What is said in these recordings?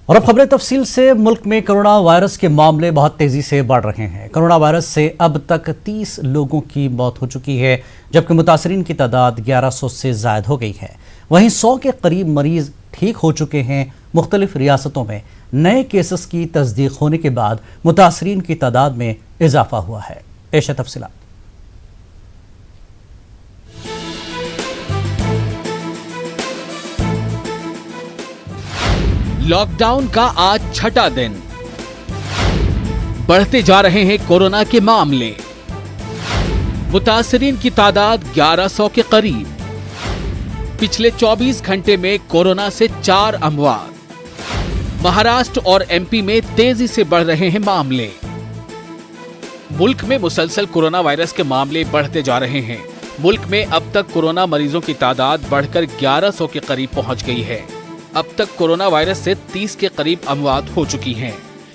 और अब खबरें तफसील से। मुल्क में कोरोना वायरस के मामले बहुत तेजी से बढ़ रहे हैं। कोरोना वायरस से अब तक 30 लोगों की मौत हो चुकी है, जबकि मुतासरीन की तादाद 1100 से ज़ायद हो गई है। वहीं 100 के करीब मरीज ठीक हो चुके हैं। मुख्तलिफ रियासतों में नए केसेस की तस्दीक होने के बाद मुतासरीन की तादाद में इजाफा हुआ है। पेश है तफसीलात। लॉकडाउन का आज छठा दिन। बढ़ते जा रहे हैं कोरोना के मामले। मुतासरीन की तादाद 1100 के करीब। पिछले 24 घंटे में कोरोना से 4 अमवात। महाराष्ट्र और एमपी में तेजी से बढ़ रहे हैं मामले। मुल्क में मुसलसल कोरोना वायरस के मामले बढ़ते जा रहे हैं। मुल्क में अब तक कोरोना मरीजों की तादाद बढ़कर 1100 के करीब पहुंच गई है। अब तक कोरोना वायरस से 30 के करीब अमवात हो चुकी हैं।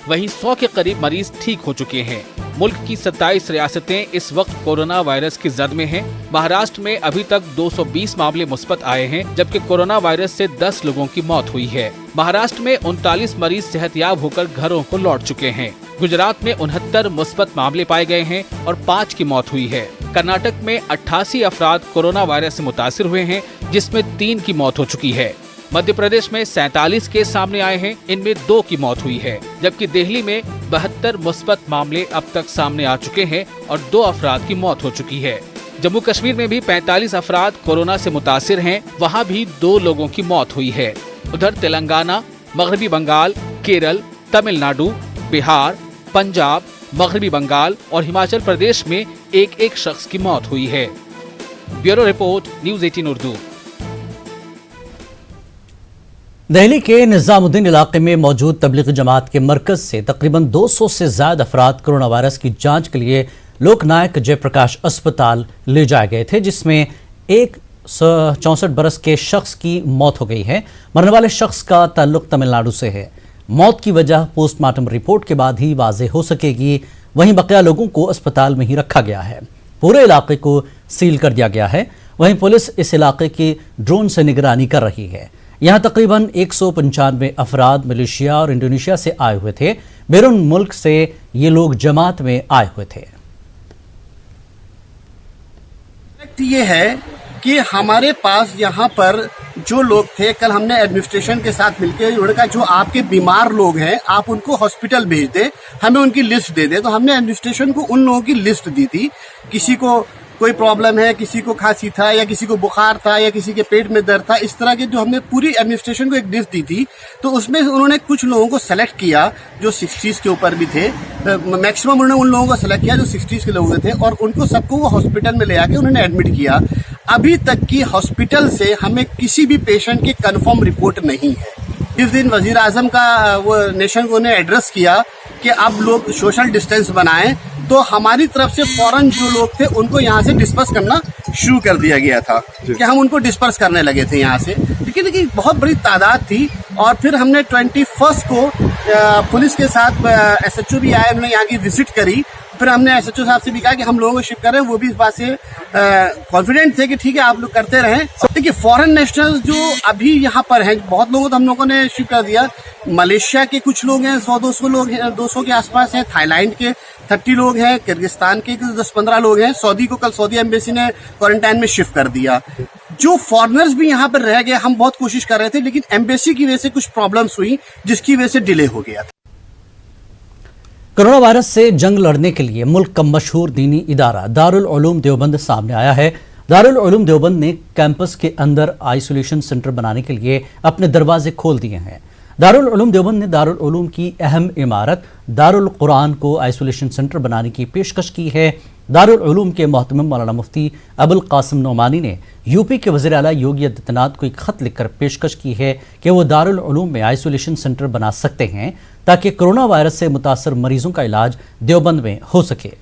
वहीं 100 के करीब मरीज ठीक हो चुके हैं। मुल्क की 27 रियासतें इस वक्त कोरोना वायरस की जद में हैं। महाराष्ट्र में अभी तक 220 मामले मुस्बत आए हैं, जबकि कोरोना वायरस से 10 लोगों की मौत हुई है। महाराष्ट्र में 39 मरीज सेहतयाब होकर घरों को लौट चुके हैं। गुजरात में 69 मुस्बत मामले पाए गए हैं और 5 की मौत हुई है। कर्नाटक में 88 अफराद कोरोना वायरस से मुतासिर हुए हैं, जिसमें 3 की मौत हो चुकी है। मध्य प्रदेश में 47 केस सामने आए हैं, इनमें 2 की मौत हुई है, जबकि दिल्ली में 72 मुस्बत मामले अब तक सामने आ चुके हैं और 2 अफराद की मौत हो चुकी है। जम्मू कश्मीर में भी 45 अफराद कोरोना से मुतासिर हैं, वहां भी 2 लोगों की मौत हुई है। उधर तेलंगाना, मगरबी बंगाल, केरल, तमिलनाडु, बिहार, पंजाब, मगरबी बंगाल और हिमाचल प्रदेश में एक शख्स की मौत हुई है। Bureau report, news 18 Urdu. Delhi के निजामुद्दीन इलाके में मौजूद तबलीगी जमात के मरकज से तकरीबन 200 से ज्यादा अफराद कोरोना वायरस की जांच के लिए लोकनायक जयप्रकाश अस्पताल ले जाए गए थे, जिसमें एक 64 बरस के शख्स की मौत हो गई है। मरने वाले शख्स का ताल्लुक तमिलनाडु से है। मौत की वजह पोस्टमार्टम रिपोर्ट के बाद ही वाज़ेह हो सकेगी। वहीं बकिया लोगों को अस्पताल में ही रखा गया है। पूरे इलाके को सील कर दिया गया है। वहीं पुलिस इस इलाके की ड्रोन से निगरानी कर रही है। यहाँ तकरीबन 195 अफराद मलेशिया और इंडोनेशिया से आए हुए थे। बैरून मुल्क से ये लोग जमात में आए हुए थे। ये है कि हमारे पास यहाँ पर जो लोग थे, कल हमने एडमिनिस्ट्रेशन के साथ मिलकर उनका जो आपके बीमार लोग हैं आप उनको हॉस्पिटल भेज दे, हमें उनकी लिस्ट दे दे। तो हमने एडमिनिस्ट्रेशन को उन लोगों की लिस्ट दी थी। किसी को कोई प्रॉब्लम है, किसी को खांसी था या किसी को बुखार था या किसी के पेट में दर्द था, इस तरह के जो हमने पूरी एडमिनिस्ट्रेशन को एक लिस्ट दी थी। तो उसमें उन्होंने कुछ लोगों को सेलेक्ट किया जो 60s के ऊपर भी थे। मैक्सिमम उन्होंने उन लोगों को सेलेक्ट किया जो 60s के लोग थे और उनको सबको वो हॉस्पिटल में ले आके उन्होंने एडमिट किया। अभी तक की हॉस्पिटल से हमें किसी भी पेशेंट की कन्फर्म रिपोर्ट नहीं है। इस दिन वजीर आजम का वो नेशन को ने एड्रेस किया कि अब लोग सोशल डिस्टेंस बनाएं, तो हमारी तरफ से फौरन जो लोग थे उनको यहाँ से डिस्पर्स करना शुरू कर दिया गया था कि हम उनको डिस्पर्स करने लगे थे यहाँ से। लेकिन बहुत बड़ी तादाद थी और फिर हमने 21 को पुलिस के साथ SHO भी आए, उन्होंने यहाँ की विजिट करी। फिर हमने SHO साहब से भी कहा कि हम लोगों को शिफ्ट करें। वो भी इस बात से कॉन्फिडेंट थे कि ठीक है आप लोग करते रहें। देखिए फॉरेन नेशनल्स जो अभी यहाँ पर हैं, बहुत लोगों को हम लोगों ने शिफ्ट कर दिया। मलेशिया के कुछ लोग हैं, 100-200 लोग हैं, 200 के आसपास हैं। थाईलैंड के 30 लोग हैं, किर्गिस्तान के 10-15 लोग हैं। सऊदी को कल सऊदी एम्बेसी ने क्वारंटाइन में शिफ्ट कर दिया। जो फॉरेनर्स भी यहाँ पर रह गए, हम बहुत कोशिश कर रहे थे, लेकिन एम्बेसी की वजह से कुछ प्रॉब्लम्स हुई जिसकी वजह से डिले हो गया था। कोरोना वायरस से जंग लड़ने के लिए मुल्क का मशहूर दीनी इदारा दारुल उलूम देवबंद सामने आया है। दारुल उलूम देवबंद ने कैंपस के अंदर आइसोलेशन सेंटर बनाने के लिए अपने दरवाजे खोल दिए हैं। दारुल उलूम देवबंद ने दारुल उलूम की अहम इमारत दारुल कुरान को आइसोलेशन सेंटर बनाने की पेशकश की है। दारुल उलूम के मोहतरम मौलाना मुफ्ती अबुल कासिम नोमानी ने यूपी के वज़ीर आला योगी आदित्यनाथ को एक खत लिखकर पेशकश की है कि वो दारुल उलूम में आइसोलेशन सेंटर बना सकते हैं ताकि कोरोना वायरस से मुतासर मरीजों का इलाज देवबंद में हो सके।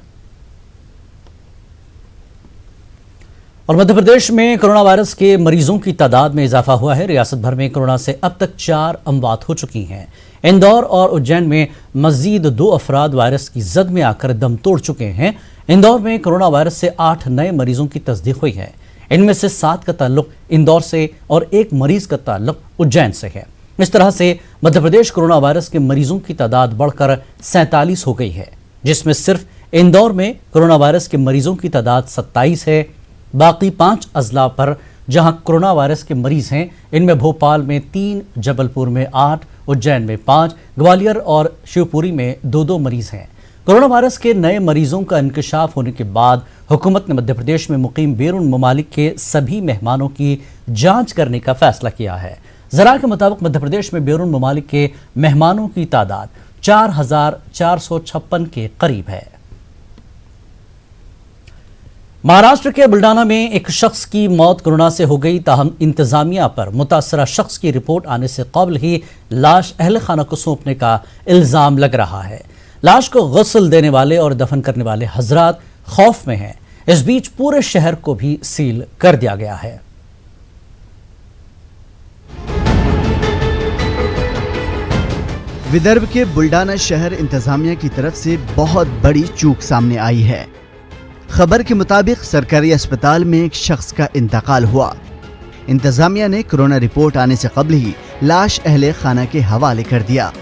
और मध्य प्रदेश में कोरोना वायरस के मरीजों की तादाद में इजाफा हुआ है। रियासत भर में कोरोना से अब तक 4 अमवात हो चुकी हैं। इंदौर और उज्जैन में मजीद 2 अफराद वायरस की जद में आकर दम तोड़ चुके हैं। इंदौर में कोरोना वायरस से 8 नए मरीजों की तस्दीक हुई है। इनमें से 7 का ताल्लुक इंदौर से और 1 मरीज का ताल्लुक उज्जैन से है। इस तरह से मध्य प्रदेश कोरोना वायरस के मरीजों की तादाद बढ़कर 47 हो गई है, जिसमें सिर्फ इंदौर में कोरोना वायरस के मरीजों की तादाद 27 है। बाकी 5 अजला पर जहां कोरोना वायरस के मरीज हैं, इनमें भोपाल में 3, जबलपुर में 8, उज्जैन में 5, ग्वालियर और शिवपुरी में 2-2 मरीज हैं। कोरोना वायरस के नए मरीजों का इंकशाफ होने के बाद हुकूमत ने मध्य प्रदेश में मुकीम बैरून ममालिक के सभी मेहमानों की जांच करने का फैसला किया है। जरा के मुताबिक मध्य प्रदेश में बैरून ममालिक के मेहमानों की तादाद 4,456 के करीब है। महाराष्ट्र के बुल्डाना में एक शख्स की मौत कोरोना से हो गई, ताहम इंतजामिया पर मुतासरा शख्स की रिपोर्ट आने से कबल ही लाश अहल खाना को सौंपने का इल्जाम लग रहा है। लाश को गुस्ल देने वाले और दफन करने वाले हजरात खौफ में हैं। इस बीच पूरे शहर को भी सील कर दिया गया है। विदर्भ के बुल्डाना शहर इंतजामिया की तरफ से बहुत बड़ी चूक सामने आई है। खबर के मुताबिक सरकारी अस्पताल में एक शख्स का इंतकाल हुआ। इंतजामिया ने कोरोना रिपोर्ट आने से कबल ही लाश अहले खाना के हवाले कर दिया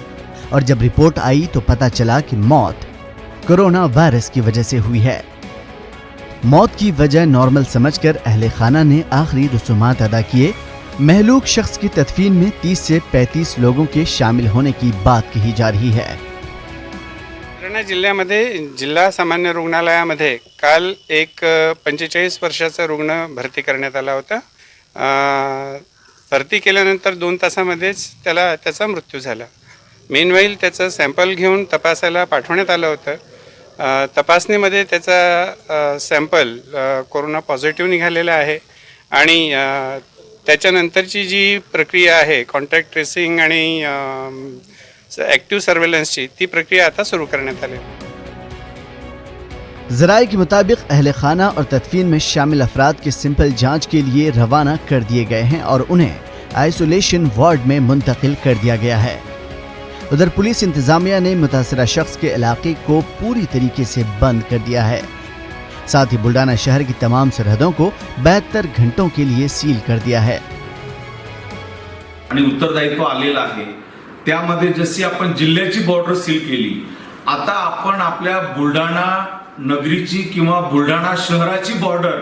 और जब रिपोर्ट आई तो पता चला कि मौत कोरोना वायरस की वजह से हुई है। मौत की वजह नॉर्मल समझकर अहले खाना ने आखिरी रसूमात अदा किए। महलूक शख्स की तदफीन में 30 से 35 लोगों के शामिल होने की बात कही जा रही है। बुलढाणा जिल्ह्यामध्ये जिल्हा सामान्य रुग्णालयामध्ये काल एक 45 वर्षाचा रुग्ण भरती करण्यात आला होता। भरती केल्यानंतर 2 तासामध्येच त्याचा मृत्यू झाला। मेनवाईल त्याचं सॅम्पल घेऊन तपासायला पाठवण्यात आलं होतं। तपासणीमध्ये त्याचा सॅम्पल कोरोना पॉझिटिव्ह निघालेला आहे आणि त्याच्यानंतरची जी प्रक्रिया आहे कॉन्टॅक्ट ट्रेसिंग आणि ॲक्टिव्ह सर्वेलन्सची ती प्रक्रिया आता सुरू करण्यात आली आहे। ज़राए के मुताबिक अहले खाना और तदफीन में शामिल अफराद के सिंपल जांच के लिए रवाना कर दिए गए हैं और उन्हें आइसोलेशन वार्ड में मुंतकिल कर दिया गया है। उधर पुलिस इंतजामिया ने मुतासरा शख्स के इलाके को पूरी तरीके से बंद कर दिया है। साथ ही बुल्डाना शहर की तमाम सरहदों को 72 घंटों के लिए सील कर दिया है। आणि उत्तरदायित्व आलेलं आहे, त्यामध्ये जशी आपण जिल्ह्याची बॉर्डर सील केली, आता आपण आपल्या बुलढाणा नगरीची किंवा बुलढाणा शहराची बॉर्डर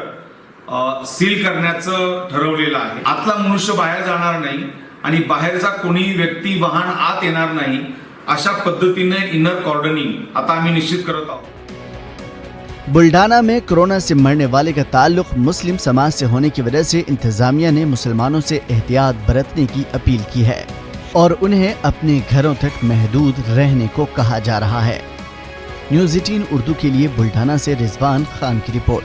सील करण्याचं ठरवलेलं आहे। आतला मनुष्य बाहेर जाणार नाही आणि बाहेरचा कोणी व्यक्ती वाहन आत येणार नाही, अशा पद्धतीने इनर कॉर्डनिंग आता आम्ही निश्चित करत आहोत। बुल्डाना में कोरोना से मरने वाले का ताल्लुक मुस्लिम समाज से होने की वजह से इंतजामिया ने मुसलमानों से एहतियात बरतने की अपील की है और उन्हें अपने घरों तक महदूद रहने को कहा जा रहा है। न्यूज़ 18 उर्दू के लिए बुल्डाना से रिजवान खान की रिपोर्ट।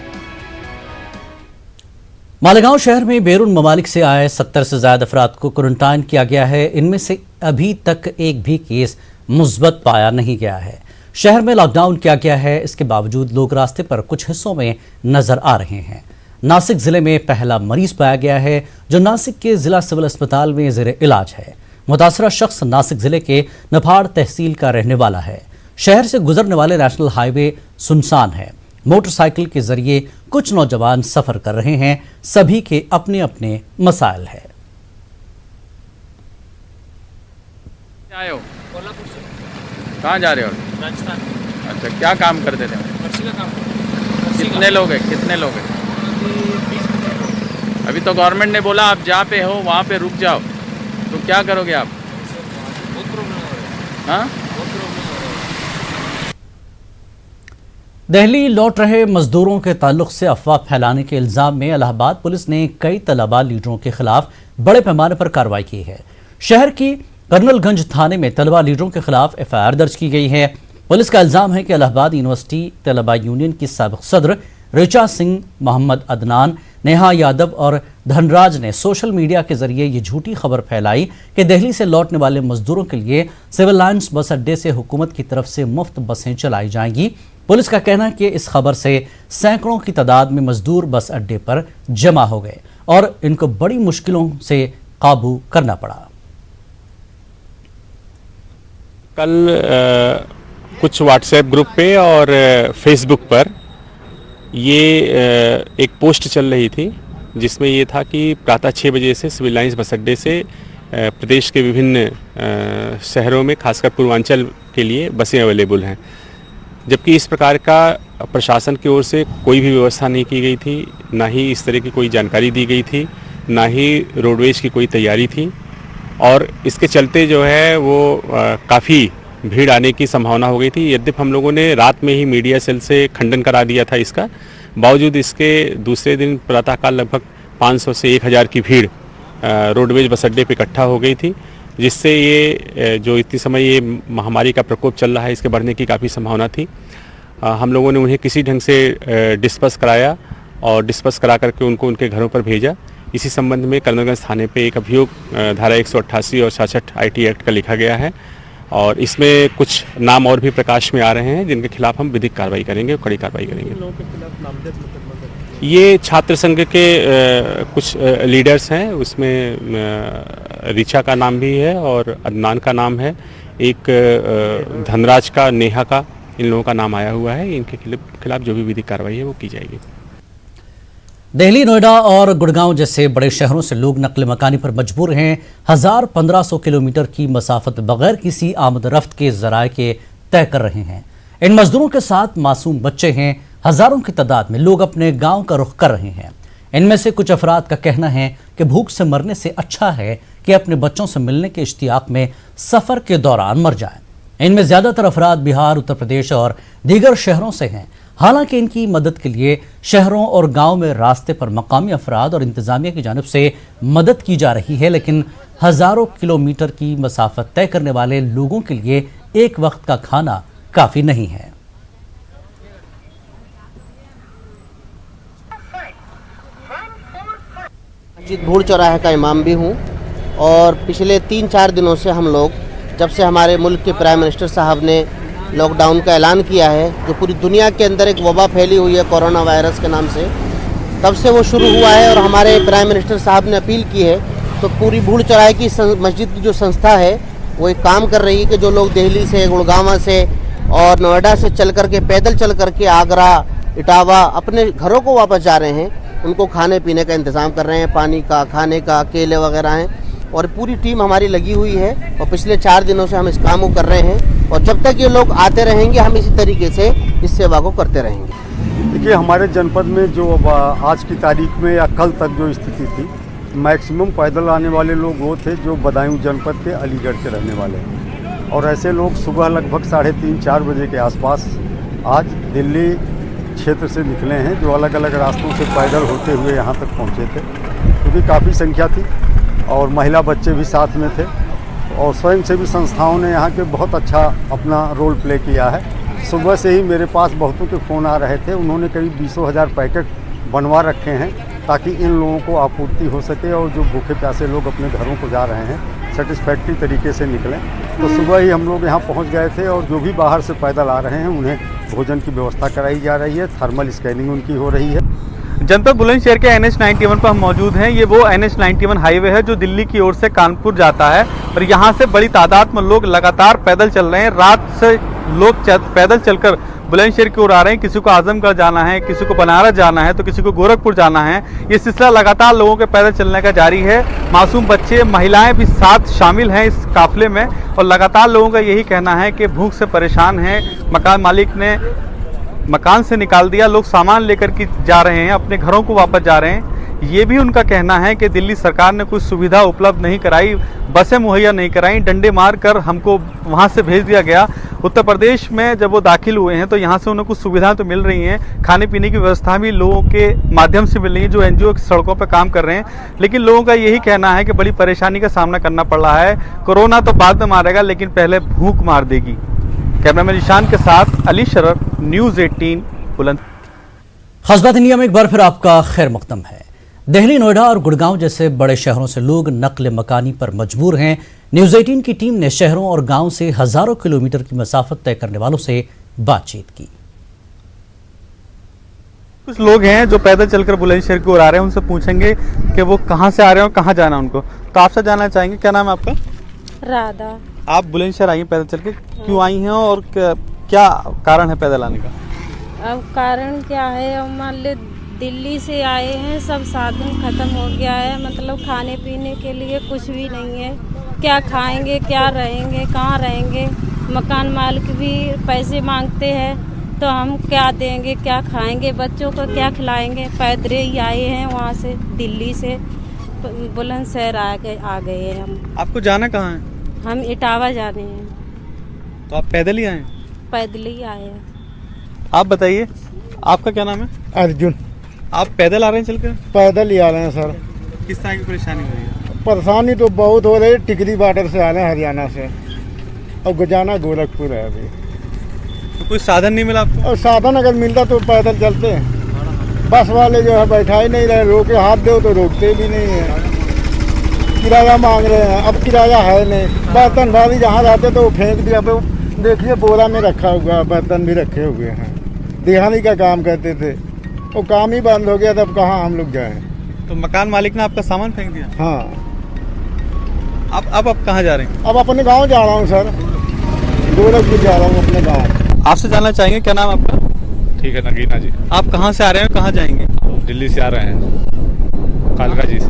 मालेगांव शहर में बैरून ममालिक से आए 70 से ज्यादा अफराद को क्वारंटाइन किया गया है। इनमें से अभी तक एक भी केस मुस्बत पाया नहीं गया है। शहर में लॉकडाउन किया गया है, इसके बावजूद लोग रास्ते पर कुछ हिस्सों में नजर आ रहे हैं। नासिक जिले में पहला मरीज पाया गया है जो नासिक के जिला सिविल अस्पताल में जेर इलाज है। मुतासरा शख्स नासिक जिले के नफाड़ तहसील का रहने वाला है। शहर से गुजरने वाले नेशनल हाईवे सुनसान है। मोटरसाइकिल के जरिए कुछ नौजवान सफर कर रहे हैं। सभी के अपने अपने मसाइल है। आए हो? कहाँ जा रहे हो? राजस्थान। अच्छा, क्या काम करते थे? कृषि का काम। कितने लोग हैं? अभी तो गवर्नमेंट ने बोला आप जहाँ पे हो वहाँ पे रुक जाओ, तो क्या करोगे आप? बहुत प्रॉब्लम हो रहा है। हाँ, बहुत प्रॉब्लम हो रहा है। दिल्ली लौट रहे मजदूरों के ताल्लुक से अफवाह फैलाने के इल्जाम में इलाहाबाद पुलिस ने कई तलबा लीडरों के खिलाफ बड़े पैमाने पर कार्रवाई की है। शहर की कर्नलगंज थाने में तलबा लीडरों के खिलाफ एफआईआर दर्ज की गई है। पुलिस का इल्जाम है कि इलाहाबाद यूनिवर्सिटी तलबा यूनियन की साबिक सदर ऋचा सिंह, मोहम्मद अदनान, नेहा यादव और धनराज ने सोशल मीडिया के जरिए ये झूठी खबर फैलाई कि दिल्ली से लौटने वाले मजदूरों के लिए सिविल लाइन्स बस अड्डे से हुकूमत की तरफ से मुफ्त बसें चलाई जाएंगी। पुलिस का कहना है कि इस खबर से सैकड़ों की तादाद में मजदूर बस अड्डे पर जमा हो गए और इनको बड़ी मुश्किलों से काबू करना पड़ा। कल कुछ व्हाट्सएप ग्रुप पे और फेसबुक पर ये एक पोस्ट चल रही थी जिसमें ये था कि प्रातः 6 बजे से सिविल लाइन्स बस अड्डे से प्रदेश के विभिन्न शहरों में खासकर पूर्वांचल के लिए बसें अवेलेबल हैं, जबकि इस प्रकार का प्रशासन की ओर से कोई भी व्यवस्था नहीं की गई थी, ना ही इस तरह की कोई जानकारी दी गई थी, ना ही रोडवेज की कोई तैयारी थी। और इसके चलते जो है वो काफ़ी भीड़ आने की संभावना हो गई थी। यद्यपि हम लोगों ने रात में ही मीडिया सेल से खंडन करा दिया था इसका, बावजूद इसके दूसरे दिन प्रातःकाल लगभग 500 से 1000 की भीड़ रोडवेज बस अड्डे पर इकट्ठा हो गई थी, जिससे ये जो इतनी समय ये महामारी का प्रकोप चल रहा है इसके बढ़ने की काफ़ी संभावना थी। हम लोगों ने उन्हें किसी ढंग से डिस्पर्स कराया और डिस्पर्स करा करके उनको उनके घरों पर भेजा। इसी संबंध में करणगंज थाने पे एक अभियोग धारा 188 और 66 IT एक्ट का लिखा गया है और इसमें कुछ नाम और भी प्रकाश में आ रहे हैं जिनके खिलाफ हम विधिक कार्रवाई करेंगे और कड़ी कार्रवाई करेंगे। ये छात्र संघ के कुछ लीडर्स हैं, उसमें रिचा का नाम भी है और अदनान का नाम है, एक धनराज का, नेहा का, इन लोगों का नाम आया हुआ है। इनके खिलाफ जो भी विधिक कार्रवाई है वो की जाएगी। दिल्ली, नोएडा और गुड़गांव जैसे बड़े शहरों से लोग नकल मकानी पर मजबूर हैं। 1500 किलोमीटर की मसाफत बगैर किसी आमद रफ्त के जराए के तय कर रहे हैं। इन मजदूरों के साथ मासूम बच्चे हैं। हजारों की तादाद में लोग अपने गांव का रुख कर रहे हैं। इनमें से कुछ अफराद का कहना है कि भूख से मरने से अच्छा है कि अपने बच्चों से मिलने के इश्तियाक में सफर के दौरान मर जाएं। इनमें ज्यादातर अफराद बिहार, उत्तर प्रदेश और दीगर शहरों से हैं। हालांकि इनकी मदद के लिए शहरों और गांव में रास्ते पर मकामी अफराद और इंतजामिया की जानिब से मदद की जा रही है, लेकिन हजारों किलोमीटर की मसाफत तय करने वाले लोगों के लिए एक वक्त का खाना काफी नहीं है। मस्जिद भूड़ चौराहे का इमाम भी हूँ और पिछले 3-4 दिनों से हम लोग, जब से हमारे मुल्क के प्राइम मिनिस्टर साहब ने लॉकडाउन का ऐलान किया है, जो पूरी दुनिया के अंदर एक वबा फैली हुई है कोरोना वायरस के नाम से, तब से वो शुरू हुआ है और हमारे प्राइम मिनिस्टर साहब ने अपील की है। तो पूरी भूड़ चौराहे की मस्जिद की जो संस्था है वो एक काम कर रही है कि जो लोग दिल्ली से, गुड़गांव से और नोएडा से चल करके, पैदल चल करके आगरा, इटावा अपने घरों को वापस जा रहे हैं, उनको खाने पीने का इंतज़ाम कर रहे हैं, पानी का, खाने का, केले वगैरह हैं और पूरी टीम हमारी लगी हुई है और पिछले 4 दिनों से हम इस काम को कर रहे हैं और जब तक ये लोग आते रहेंगे हम इसी तरीके से इस सेवा को करते रहेंगे। देखिए, हमारे जनपद में जो आज की तारीख में या कल तक जो स्थिति थी, मैक्सिमम पैदल आने वाले लोग वो थे जो बदायूं जनपद के अलीगढ़ के रहने वाले हैं और ऐसे लोग सुबह लगभग 3:30-4 बजे के आसपास आज दिल्ली क्षेत्र से निकले हैं, जो अलग अलग रास्तों से पैदल होते हुए यहाँ तक पहुँचे थे, क्योंकि काफ़ी संख्या थी और महिला बच्चे भी साथ में थे और स्वयंसेवी संस्थाओं ने यहाँ के बहुत अच्छा अपना रोल प्ले किया है। सुबह से ही मेरे पास बहुतों के फ़ोन आ रहे थे, उन्होंने करीब 20,000 पैकेट बनवा रखे हैं ताकि इन लोगों को आपूर्ति हो सके और जो भूखे प्यासे लोग अपने घरों को जा रहे हैं सेटिस्फैक्ट्री तरीके से निकलें। तो सुबह ही हम लोग यहाँ पहुँच गए थे और जो भी बाहर से पैदल आ रहे हैं उन्हें भोजन की व्यवस्था कराई जा रही है, थर्मल स्कैनिंग उनकी हो रही है। जनपद बुलंदशहर के NH91 पर हम मौजूद हैं। ये वो NH91 हाईवे है जो दिल्ली की ओर से कानपुर जाता है और यहाँ से बड़ी तादाद में लोग लगातार पैदल चल रहे हैं। रात से लोग पैदल चलकर बुलंदशहर की ओर आ रहे हैं। किसी को आजमगढ़ जाना है, किसी को बनारस जाना है, तो किसी को गोरखपुर जाना है। ये सिलसिला लगातार लोगों के पैदल चलने का जारी है। मासूम बच्चे, महिलाएं भी साथ शामिल हैं इस काफिले में और लगातार लोगों का यही कहना है कि भूख से परेशान हैं। मकान मालिक ने मकान से निकाल दिया, लोग सामान लेकर के जा रहे हैं, अपने घरों को वापस जा रहे हैं। ये भी उनका कहना है कि दिल्ली सरकार ने कुछ सुविधा उपलब्ध नहीं कराई, बसें मुहैया नहीं कराई, डंडे मार कर हमको वहाँ से भेज दिया गया। उत्तर प्रदेश में जब वो दाखिल हुए हैं तो यहाँ से उन्हें कुछ सुविधाएं तो मिल रही हैं, खाने पीने की व्यवस्था भी लोगों के माध्यम से मिल रही है जो NGO की सड़कों पर काम कर रहे हैं। लेकिन लोगों का यही कहना है कि बड़ी परेशानी का सामना करना पड़ रहा है। कोरोना तो बाद में मारेगा लेकिन पहले भूख मार देगी। कैमरामैन निशान के साथ अली शरर, न्यूज़ 18 बुलंद। खासबात इंडिया में एक बार फिर आपका खैर मकदम है। दिल्ली, नोएडा और गुड़गांव जैसे बड़े शहरों से लोग नकल मकानी पर मजबूर हैं। न्यूज़ 18 की टीम ने शहरों और गांव से हजारों किलोमीटर की मसाफत तय करने वालों से बातचीत की। कुछ लोग हैं जो पैदल चलकर बुलंदशहर की ओर आ रहे हैं, उनसे पूछेंगे कि वो कहाँ से आ रहे हैं और कहाँ जाना है उनको। तो आपसे जानना चाहेंगे, क्या नाम है आपका? राधा। आप बुलंदशहर आई हैं पैदल चल के, क्यों आई हैं और क्या कारण है पैदल आने का? अब कारण क्या है, मान ले दिल्ली से आए हैं, सब साधन ख़त्म हो गया है, मतलब खाने पीने के लिए कुछ भी नहीं है। क्या खाएंगे, क्या रहेंगे, कहाँ रहेंगे। मकान मालिक भी पैसे मांगते हैं तो हम क्या देंगे, क्या खाएंगे, बच्चों को क्या खिलाएंगे। पैदल ही आए हैं वहाँ से, दिल्ली से बुलंदशहर आ गए हैं हम। आपको जाना कहाँ है? हम इटावा जाने हैं। तो आप पैदल ही आए? पैदल ही आए हैं। आप बताइए, आपका क्या नाम है? अर्जुन। आप पैदल आ रहे हैं चलकर? पैदल ही आ रहे हैं सर। किस तरह की परेशानी हो रही है? परेशानी तो बहुत हो रही है। टिकरी बॉर्डर से आ रहे हैं हरियाणा से, और गुजाना गोरखपुर है अभी। तो कोई साधन नहीं मिला आपको? और साधन अगर मिलता तो पैदल चलते हैं। बस वाले जो है बैठा ही नहीं रहे, रोके हाथ दो तो रोकते भी नहीं है। किराया मांग रहे हैं, अब किराया है नहीं। बर्तन भारी जहाँ रहते तो वो फेंक दिया। अब देखिए बोरा में रखा हुआ, बर्तन भी रखे हुए हैं। दिहाड़ी का काम करते थे, वो काम ही बंद हो गया, तब कहाँ हम लोग जाएं। तो मकान मालिक ने आपका सामान फेंक दिया? हाँ। अब कहाँ जा रहे हैं? अब अपने गांव जा रहा हूँ सर, गोरखपुर जा रहा हूँ अपने गांव। आपसे जानना चाहेंगे, क्या नाम आपका? ठीक है, नगीना जी। आप कहाँ से आ रहे हैं, कहाँ जाएंगे? दिल्ली से आ रहे हैं, कालका जी से।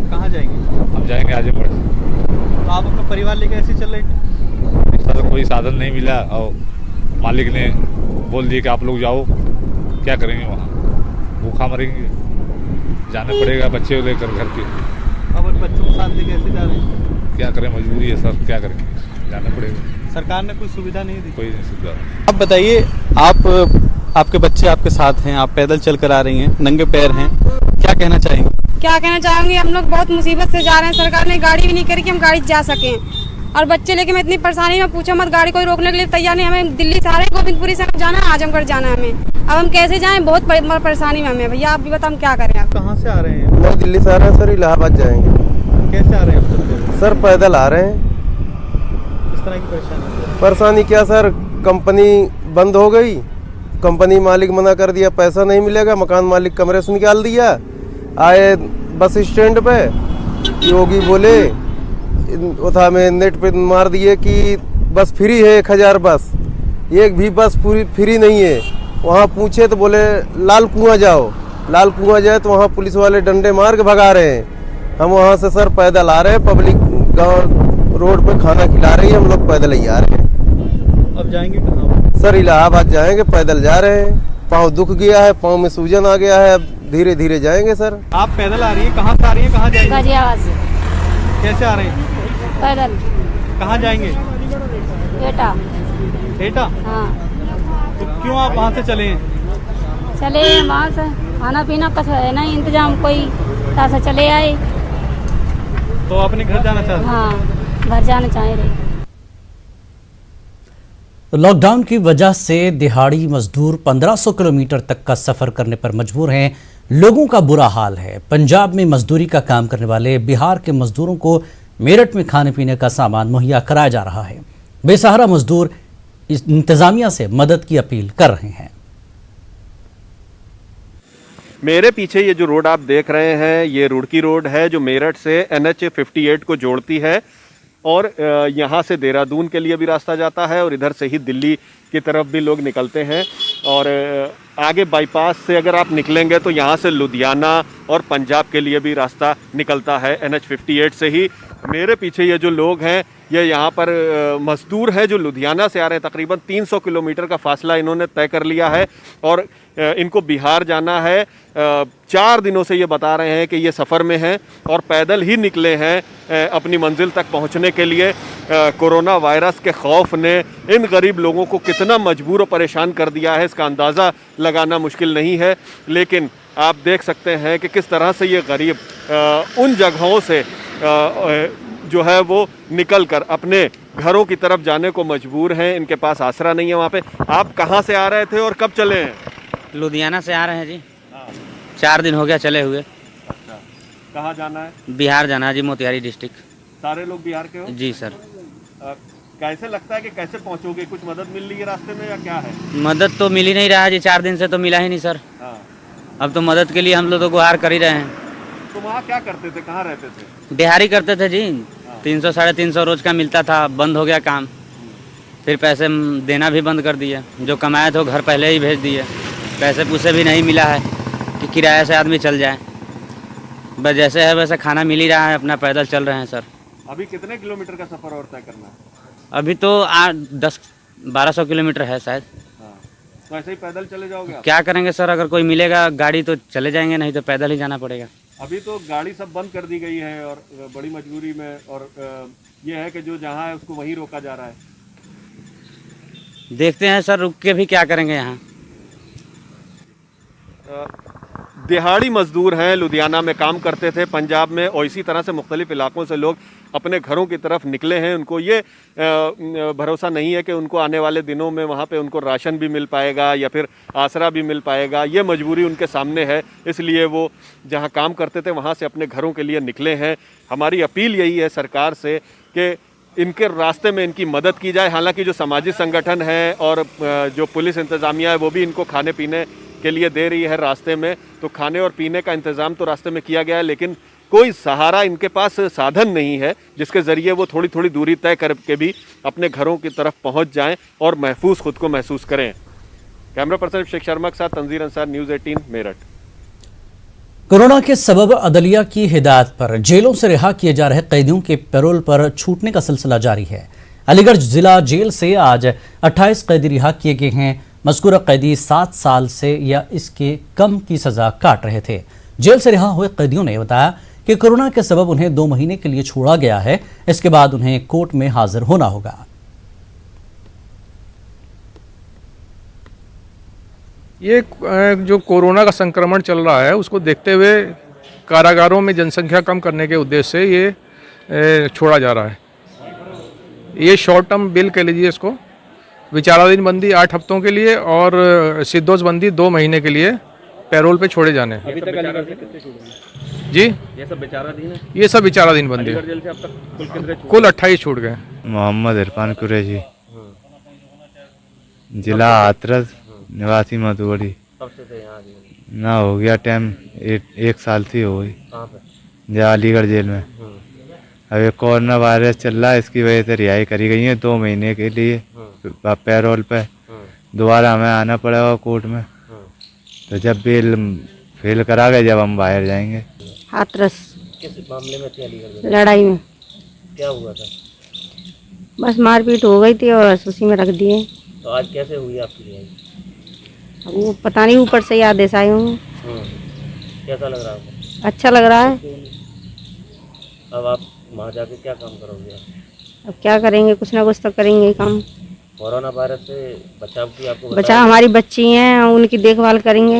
कहाँ जाएंगे? हम जाएंगे आजमगढ़। तो आप अपना परिवार लेकर ऐसे चल रहे हैं? सर कोई साधन नहीं मिला और मालिक ने बोल दिया कि आप लोग जाओ। क्या करेंगे वहाँ, भूखा मरेंगे, जाना पड़ेगा बच्चे लेकर घर के। अब बच्चों को साथ लेकर ऐसे जा रहे हैं? क्या करें, मजबूरी है सर, क्या करेंगे, जाना पड़ेगा। सरकार ने कोई सुविधा नहीं दी? कोई नहीं सुविधा। आप बताइए, आपके बच्चे आपके साथ हैं, आप पैदल चल कर आ रही हैं, नंगे पैर हैं, क्या कहना चाहेंगे? क्या कहना चाहूँगी, हम लोग बहुत मुसीबत से जा रहे हैं। सरकार ने गाड़ी भी नहीं करी कि हम गाड़ी जा सकें, और बच्चे लेके मैं इतनी परेशानी में पूछो मत। गाड़ी कोई रोकने के लिए तैयार नहीं। हमें दिल्ली से आ रहे हैं, गोविंदपुरी से जाना है, आजमगढ़ जाना है हमें। अब हम कैसे जाएं, बहुत परेशानी में हमें। भैया आप भी बताओ हम क्या करें। आप कहाँ से आ रहे हैं? मैं दिल्ली से आ रहे हैं सर, इलाहाबाद जाएंगे। कैसे आ रहे हैं सर? पैदल आ रहे हैं। किस तरह की परेशानी? परेशानी क्या सर, कंपनी बंद हो गई, कंपनी मालिक मना कर दिया, पैसा नहीं मिलेगा। मकान मालिक कमरे से निकाल दिया। आए बस स्टैंड पे, योगी बोले उठा में नेट पे मार दिए कि बस फ्री है 1000 बस। एक भी बस पूरी फ्री नहीं है। वहाँ पूछे तो बोले लाल कुआं जाओ। लाल कुआं जाए तो वहाँ पुलिस वाले डंडे मार के भगा रहे हैं। हम वहाँ से सर पैदल आ रहे हैं, पब्लिक गाँव रोड पे खाना खिला रही है, हम लोग पैदल ही आ रहे हैं। अब जाएंगे कहाँ? सर इलाहाबाद जाएंगे, पैदल जा रहे हैं। पाँव दुख गया है, पाँव में सूजन आ गया है, अब धीरे धीरे जाएंगे सर। आप पैदल आ रही हैं, कहाँ से आ रही हैं, कहाँ जाएंगे? गाजियाबाद से। कैसे आ रहे हैं? पैदल। कहाँ जाएंगे? एटा। एटा? हाँ। तो क्यों आप वहाँ से चले हैं? चले वहाँ से, खाना पीना का है नहीं इंतजाम, कोई से चले आए। तो अपने घर जाना चाहते हैं? हाँ, घर जाना चाह रहे। लॉकडाउन की वजह से दिहाड़ी मजदूर 1500 किलोमीटर तक का सफर करने पर मजबूर हैं। लोगों का बुरा हाल है। पंजाब में मजदूरी का काम करने वाले बिहार के मजदूरों को मेरठ में खाने पीने का सामान मुहैया कराया जा रहा है। बेसहारा मजदूर इस इंतजामिया से मदद की अपील कर रहे हैं। मेरे पीछे ये जो रोड आप देख रहे हैं, ये रुड़की रोड है जो मेरठ से NH 58 को जोड़ती है, और यहाँ से देहरादून के लिए भी रास्ता जाता है, और इधर से ही दिल्ली की तरफ भी लोग निकलते हैं। और आगे बाईपास से अगर आप निकलेंगे तो यहाँ से लुधियाना और पंजाब के लिए भी रास्ता निकलता है NH 58 से ही। मेरे पीछे ये जो लोग हैं, ये यहाँ पर मजदूर हैं जो लुधियाना से आ रहे हैं। तकरीबन 300 किलोमीटर का फासला इन्होंने तय कर लिया है, और इनको बिहार जाना है। 4 दिनों से ये बता रहे हैं कि ये सफ़र में हैं और पैदल ही निकले हैं अपनी मंजिल तक पहुंचने के लिए। कोरोना वायरस के खौफ ने इन गरीब लोगों को कितना मजबूर और परेशान कर दिया है, इसका अंदाज़ा लगाना मुश्किल नहीं है। लेकिन आप देख सकते हैं कि किस तरह से ये गरीब उन जगहों से जो है वो निकल कर अपने घरों की तरफ जाने को मजबूर हैं। इनके पास आसरा नहीं है वहाँ पे। आप कहाँ से आ रहे थे और कब चले हैं? लुधियाना से आ रहे हैं जी। 4 दिन हो गया चले हुए। अच्छा, कहाँ जाना है? बिहार जाना है जी, मोतिहारी डिस्ट्रिक्ट। सारे लोग बिहार के हो? जी सर। कैसे लगता है कि कैसे पहुँचोगे? कुछ मदद मिल रही है रास्ते में या क्या है? मदद तो मिल ही नहीं रहा है जी, 4 दिन से तो मिला ही नहीं सर। हाँ। अब तो मदद के लिए हम लोग तो गुहार कर ही रहे हैं। तो वहाँ क्या करते थे, कहाँ रहते थे? दिहाड़ी करते थे जी। 300 साढ़े 300 रोज का मिलता था, बंद हो गया काम। फिर पैसे देना भी बंद कर दिए। जो कमाए थे घर पहले ही भेज दिए, पैसे पूसे भी नहीं मिला है। कि किराया से आदमी चल जाए। बस जैसे है वैसे खाना मिल ही रहा है, अपना पैदल चल रहे हैं सर। अभी कितने किलोमीटर का सफर और तय करना है? अभी तो 10-1200 किलोमीटर है शायद। हाँ, तो ऐसे ही पैदल चले जाओगे आप? क्या करेंगे सर, अगर कोई मिलेगा गाड़ी तो चले जाएंगे, नहीं तो पैदल ही जाना पड़ेगा। अभी तो गाड़ी सब बंद कर दी गई है और बड़ी मजबूरी में, और ये है कि जो जहाँ है उसको वहीं रोका जा रहा है। देखते हैं सर, रुक के भी क्या करेंगे यहाँ। दिहाड़ी मजदूर हैं, लुधियाना में काम करते थे, पंजाब में, और इसी तरह से मुख्तलिफ इलाकों से लोग अपने घरों की तरफ निकले हैं। उनको ये भरोसा नहीं है कि उनको आने वाले दिनों में वहाँ पे उनको राशन भी मिल पाएगा या फिर आसरा भी मिल पाएगा। ये मजबूरी उनके सामने है, इसलिए वो जहाँ काम करते थे वहाँ से अपने घरों के लिए निकले हैं। हमारी अपील यही है सरकार से कि इनके रास्ते में इनकी मदद की जाए। हालांकि जो सामाजिक संगठन है और जो पुलिस इंतज़ामिया है वो भी इनको खाने पीने के लिए दे रही है रास्ते में, तो खाने और पीने का इंतज़ाम तो रास्ते में किया गया है, लेकिन कोई सहारा इनके पास साधन नहीं है जिसके ज़रिए वो थोड़ी थोड़ी दूरी तय करके भी अपने घरों की तरफ पहुंच जाएं और महफूज खुद को महसूस करें। कैमरा पर्सन शेख शर्मा के साथ तंजीर अंसार, न्यूज़ 18 मेरठ। कोरोना के सबब अदलिया की हिदायत पर जेलों से रिहा किए जा रहे कैदियों के पैरोल पर छूटने का सिलसिला जारी है। अलीगढ़ जिला जेल से आज 28 कैदी रिहा किए गए हैं। मज़कूरा कैदी 7 साल से या इसके कम की सजा काट रहे थे। जेल से रिहा हुए कैदियों ने बताया कि कोरोना के सबब उन्हें 2 महीने के लिए छोड़ा गया है। इसके बाद उन्हें कोर्ट में हाजिर होना होगा। ये जो कोरोना का संक्रमण चल रहा है उसको देखते हुए कारागारों में जनसंख्या कम करने के उद्देश्य से ये छोड़ा जा रहा है। ये शॉर्ट टर्म बिल कह लीजिए इसको। विचाराधीन बंदी 8 हफ्तों के लिए और सिद्धोष बंदी 2 महीने के लिए पैरोल पे छोड़े जाने। अभी तक अलीगढ़ से कितने छूट गए? जी, ये सब विचाराधीन है? ये सब विचाराधीन बंदी। अलीगढ़ जेल से अब तक कुल 28 छूट गए। मोहम्मद इरफान कुरैशी, जिला हाथरस, निवासी मधुबड़ी। कब से थे यहाँ? ना हो गया टाइम, 1 साल से हो गई। कहाँ पे? जहाँ अलीगढ़ जेल में। अभी कोरोना वायरस चल रहा है, इसकी वजह से रिहाई करी गई है 2 महीने के लिए पैरोल पे। दोबारा हमें आना पड़ेगा कोर्ट में, तो जब बिल फेल करा गए जब हम बाहर जाएंगे। हाथरस। किस मामले में थे अलीगढ़? लड़ाई में। क्या हुआ था? बस मारपीट हो गई थी और उसी में रख दिए। तो आज कैसे हुई आपकी रिहाई? वो पता नहीं, ऊपर से ही आदेश आए होंगे। कैसा लग रहा है? अच्छा लग रहा है। अब आप वहाँ जाके क्या काम करोगे? अब क्या करेंगे, कुछ ना कुछ तो करेंगे ही काम। कोरोना वायरस से बचाव की आपको बचाव, हमारी बच्ची हैं, उनकी देखभाल करेंगे।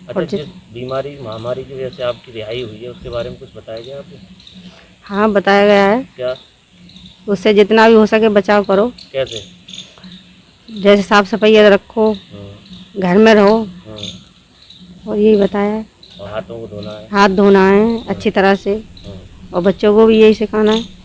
अच्छा, जिस बीमारी महामारी की वजह से आपकी रिहाई हुई है उसके बारे में कुछ बताया गया आपको? हाँ, बताया गया है। क्या? उससे जितना भी हो सके बचाव करो। कैसे? जैसे साफ सफाई रखो, घर में रहो, और यही बताया है। और हाथों को धोना है। हाथ धोना है अच्छी तरह से, और बच्चों को भी यही सिखाना है।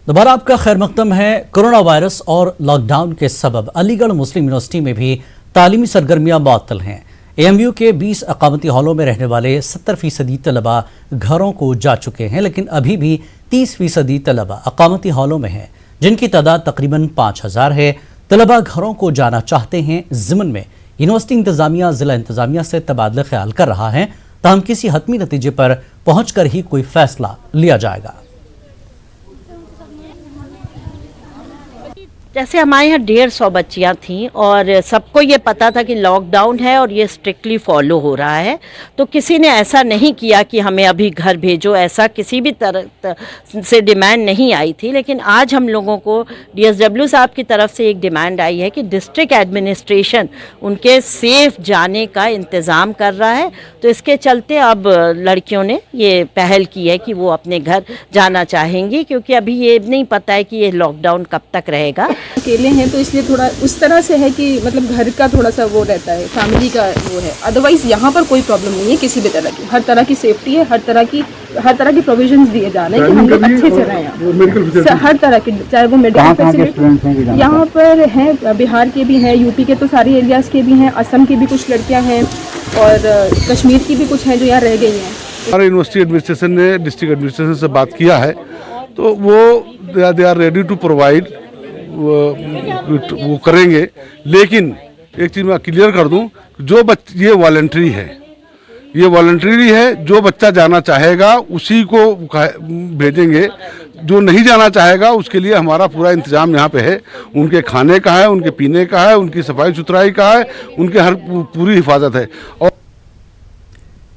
दोबारा आपका खैर मकदम है। कोरोना वायरस और लॉकडाउन के सबब अलीगढ़ मुस्लिम यूनिवर्सिटी में भी तालीमी सरगर्मियां मुअत्तल हैं। AMU के 20 अकामती हॉलों में रहने वाले 70% तलबा घरों को जा चुके हैं, लेकिन अभी भी 30% तलबा अकामती हॉलों में हैं, जिनकी तादाद तकरीबन 5000 है। तलबा घरों को जाना चाहते हैं। ज़िमन में यूनिवर्सिटी इंतज़ामिया ज़िला इंतज़ामिया से तबादला ख्याल कर रहा है, ताहम किसी हतमी नतीजे पर पहुँच कर ही कोई फैसला लिया जाएगा। जैसे हमारे यहाँ 150 बच्चियाँ थीं और सबको ये पता था कि लॉकडाउन है और ये स्ट्रिक्टली फॉलो हो रहा है, तो किसी ने ऐसा नहीं किया कि हमें अभी घर भेजो, ऐसा किसी भी तरह से डिमांड नहीं आई थी। लेकिन आज हम लोगों को DSW साहब की तरफ से एक डिमांड आई है कि डिस्ट्रिक्ट एडमिनिस्ट्रेशन उनके सेफ जाने का इंतज़ाम कर रहा है, तो इसके चलते अब लड़कियों ने ये पहल की है कि वो अपने घर जाना चाहेंगी, क्योंकि अभी ये नहीं पता है कि ये लॉकडाउन कब तक रहेगा। अकेले हैं तो इसलिए थोड़ा उस तरह से है कि मतलब घर का थोड़ा सा वो रहता है, फैमिली का वो है। अदरवाइज यहाँ पर कोई प्रॉब्लम नहीं है किसी भी तरह की। हर तरह की सेफ्टी है, हर तरह की प्रोविजंस दिए जा रहे हैं कि हम लोग अच्छे से रहें यहाँ। हर तरह की, चाहे वो मेडिकल फैसिलिटी यहाँ पर हैं, बिहार के भी हैं, यूपी के तो सारे एरियाज़ के भी हैं, असम की भी कुछ लड़कियाँ हैं और कश्मीर की भी कुछ हैं जो यहाँ रह गई हैं। हमारे यूनिवर्सिटी एडमिनिस्ट्रेशन ने डिस्ट्रिक्ट एडमिनिस्ट्रेशन से बात किया है, तो वो they are ready to provide, वो करेंगे। लेकिन एक चीज़ मैं क्लियर कर दूं ये वॉलंटरी है, ये वॉलंटरी है। जो बच्चा जाना चाहेगा उसी को भेजेंगे, जो नहीं जाना चाहेगा उसके लिए हमारा पूरा इंतजाम यहाँ पे है। उनके खाने का है, उनके पीने का है, उनकी सफाई सुथराई का है, उनके हर पूरी हिफाजत है। और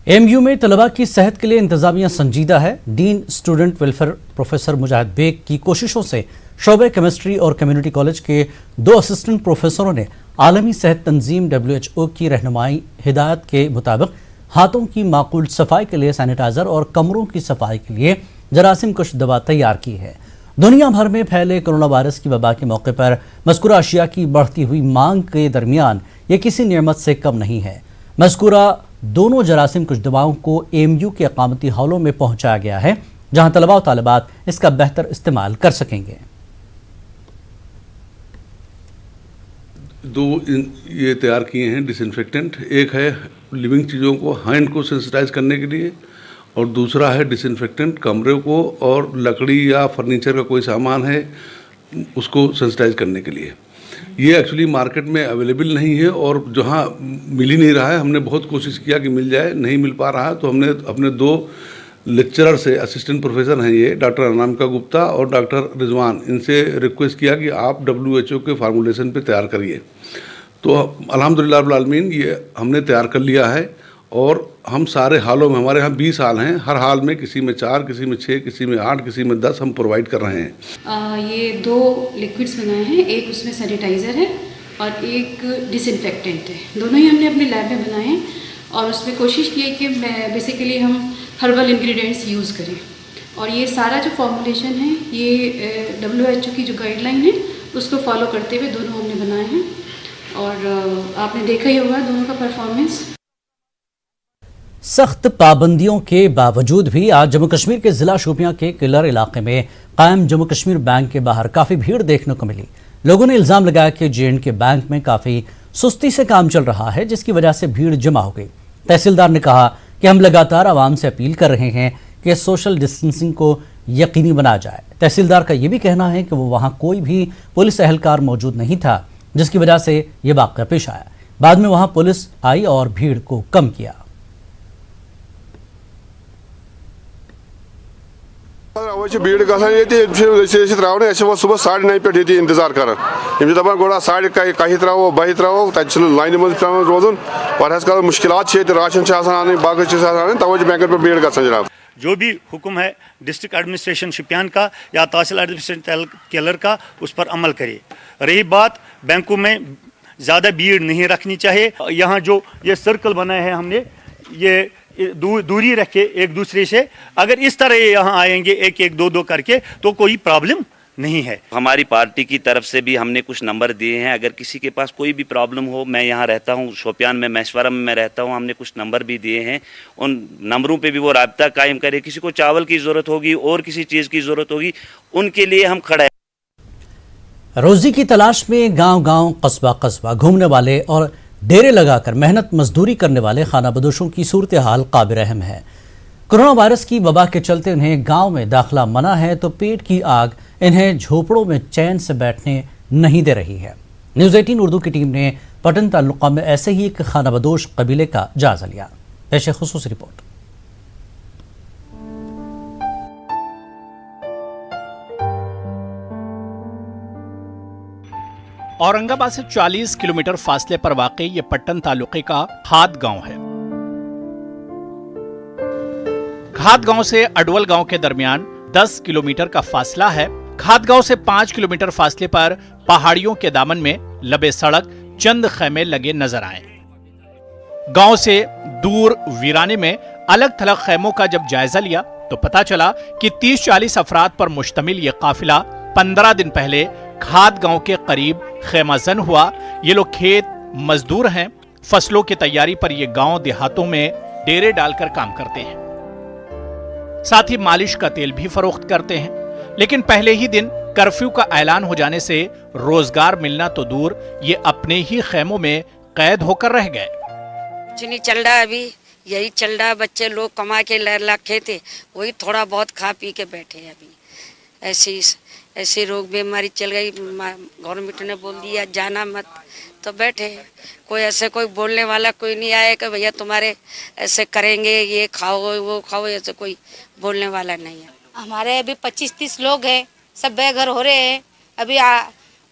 एमयू में तलबा की सेहत के लिए इंतजामिया संजीदा है। डीन स्टूडेंट वेलफेयर प्रोफेसर मुजाहिद बेग की कोशिशों से शोबे केमिस्ट्री और कम्युनिटी कॉलेज के 2 असिस्टेंट प्रोफेसरों ने आलमी सेहत तंजीम WHO की रहनुमाई हिदायत के मुताबिक हाथों की माकूल सफाई के लिए सैनिटाइजर और कमरों की सफाई के लिए जरासीम कश दवा तैयार की है। दुनिया भर में फैले कोरोना वायरस की वबा के मौके पर मज़कूरा अशिया की बढ़ती हुई मांग के दरमियान ये किसी नेमत से कम नहीं है। मज़कूरा दोनों जरासीम कुछ दवाओं को एमयू के अकामती हॉलों में पहुंचाया गया है, जहां तलबा और तालिबात इसका बेहतर इस्तेमाल कर सकेंगे। 2 ये तैयार किए हैं डिसइंफेक्टेंट। एक है लिविंग चीज़ों को, हैंड को सेंसिटाइज करने के लिए, और दूसरा है डिसइंफेक्टेंट कमरे को और लकड़ी या फर्नीचर का कोई सामान है उसको सेंसिटाइज करने के लिए। ये एक्चुअली मार्केट में अवेलेबल नहीं है और जहाँ मिल ही नहीं रहा है। हमने बहुत कोशिश किया कि मिल जाए, नहीं मिल पा रहा है, तो हमने अपने 2 लेक्चरर से, असिस्टेंट प्रोफेसर हैं ये, डॉक्टर अनामिका गुप्ता और डॉक्टर रिजवान, इनसे रिक्वेस्ट किया कि आप WHO के फार्मूलेशन पे तैयार करिए। तो अल्हम्दुलिल्लाह रब्बिल आलमीन ये हमने तैयार कर लिया है और हम सारे हालों में, हमारे यहाँ 20 हाल हैं, हर हाल में किसी में 4, किसी में 6, किसी में 8, किसी में 10 हम प्रोवाइड कर रहे हैं। ये 2 लिक्विड्स बनाए हैं, एक उसमें सैनिटाइज़र है और एक डिसइंफेक्टेंट है। दोनों ही हमने अपने लैब में बनाए हैं और उसमें कोशिश की है कि बेसिकली हम हर्बल इंग्रेडिएंट्स यूज़ करें। और ये सारा जो फॉर्मुलेशन है ये WHO की जो गाइडलाइन है उसको फॉलो करते हुए दोनों हमने बनाए हैं और आपने देखा ही होगा दोनों का परफॉर्मेंस। सख्त पाबंदियों के बावजूद भी आज जम्मू कश्मीर के जिला शोपियां के किलर इलाके में कायम जम्मू कश्मीर बैंक के बाहर काफ़ी भीड़ देखने को मिली। लोगों ने इल्ज़ाम लगाया कि J&K बैंक में काफ़ी सुस्ती से काम चल रहा है, जिसकी वजह से भीड़ जमा हो गई। तहसीलदार ने कहा कि हम लगातार आवाम से अपील कर रहे हैं कि सोशल डिस्टेंसिंग को यकीनी बनाया जाए। तहसीलदार का यह भी कहना है कि वो वहाँ कोई भी पुलिस एहलकार मौजूद नहीं था, जिसकी वजह से ये वाक़या पेश आया। बाद में वहाँ पुलिस आई और भीड़ को कम किया। भीड़ त्रावन सुबह 9:30 पे इंतजार कर दपान गोड़ा 10:30 त्रो 12 त्रो तब लाइन मज पे रोजन पहस कर मुश्किल राशन बाकी तवे बैंक पे भीड़ ग जनाब। जो भी हुक्म है डिस्ट्रिक्ट एडमिनिस्ट्रेशन शोपियान का या तहसील एडमिनिस्ट्रेशन केलर का उस पर अमल करे। रही बात बैंकों में ज़्यादा भीड़ नहीं रखनी चाहिए। यहाँ जो ये सर्कल बनाए हैं हमने, ये दूरी रखे एक दूसरे से, अगर इस तरह यहाँ आएंगे 1-1, 2-2 करके तो कोई प्रॉब्लम नहीं है। हमारी पार्टी की तरफ से भी हमने कुछ नंबर दिए हैं, अगर किसी के पास कोई भी प्रॉब्लम हो, मैं यहाँ रहता हूँ शोपियान में, मशवरा में मैं रहता हूँ, हमने कुछ नंबर भी दिए हैं, उन नंबरों पे भी वो राब्ता कायम करे। किसी को चावल की ज़रूरत होगी और किसी चीज़ की ज़रूरत होगी, उनके लिए हम खड़े हैं। रोजी की तलाश में गांव-गांव, कस्बा-कस्बा घूमने वाले और डेरे लगाकर मेहनत मजदूरी करने वाले खानाबदोशों की सूरत हाल काबिल रहम है। कोरोना वायरस की वबा के चलते उन्हें गांव में दाखिला मना है, तो पेट की आग इन्हें झोपड़ों में चैन से बैठने नहीं दे रही है। न्यूज़ 18 उर्दू की टीम ने पटन तालुका में ऐसे ही एक खानाबदोश कबीले का जायजा लिया। पेश खुसूसी रिपोर्ट। औरंगाबाद से 40 किलोमीटर फासले पर वाक़ई ये पट्टन तालुके का घात गांव है। घात गांव से अडवल गांव के दरमियान 10 किलोमीटर का फासला है। घात गांव से 5 किलोमीटर फासले पर पहाड़ियों के दामन में लबे सड़क चंद खैमे लगे नजर आए। गांव से दूर वीराने में अलग थलग खैमों का जब जायजा लिया तो पता चला कि 30-40 अफराद पर मुश्तमिल ये काफिला 15 दिन पहले घात गांव के करीब खैमाजन हुआ। ये लोग खेत मजदूर हैं। फसलों की तैयारी पर ये गांव देहातों में डेरे डालकर काम करते हैं, साथ ही मालिश का तेल भी फरोख्त करते हैं। लेकिन पहले ही दिन कर्फ्यू का ऐलान हो जाने से रोजगार मिलना तो दूर, ये अपने ही खैमों में कैद होकर रह गए। कुछ नहीं चल रहा, अभी यही चल रहा। बच्चे लोग कमा के लाखे थे, वही थोड़ा बहुत खा पी के बैठे। अभी ऐसी रोग बीमारी चल गई, गवर्नमेंट ने बोल दिया जाना मत, तो बैठे, कोई ऐसे कोई बोलने वाला कोई नहीं आया कि भैया तुम्हारे ऐसे करेंगे, ये खाओ वो खाओ, ऐसे कोई बोलने वाला नहीं है। हमारे अभी 25-30 लोग हैं, सब बेघर हो रहे हैं। अभी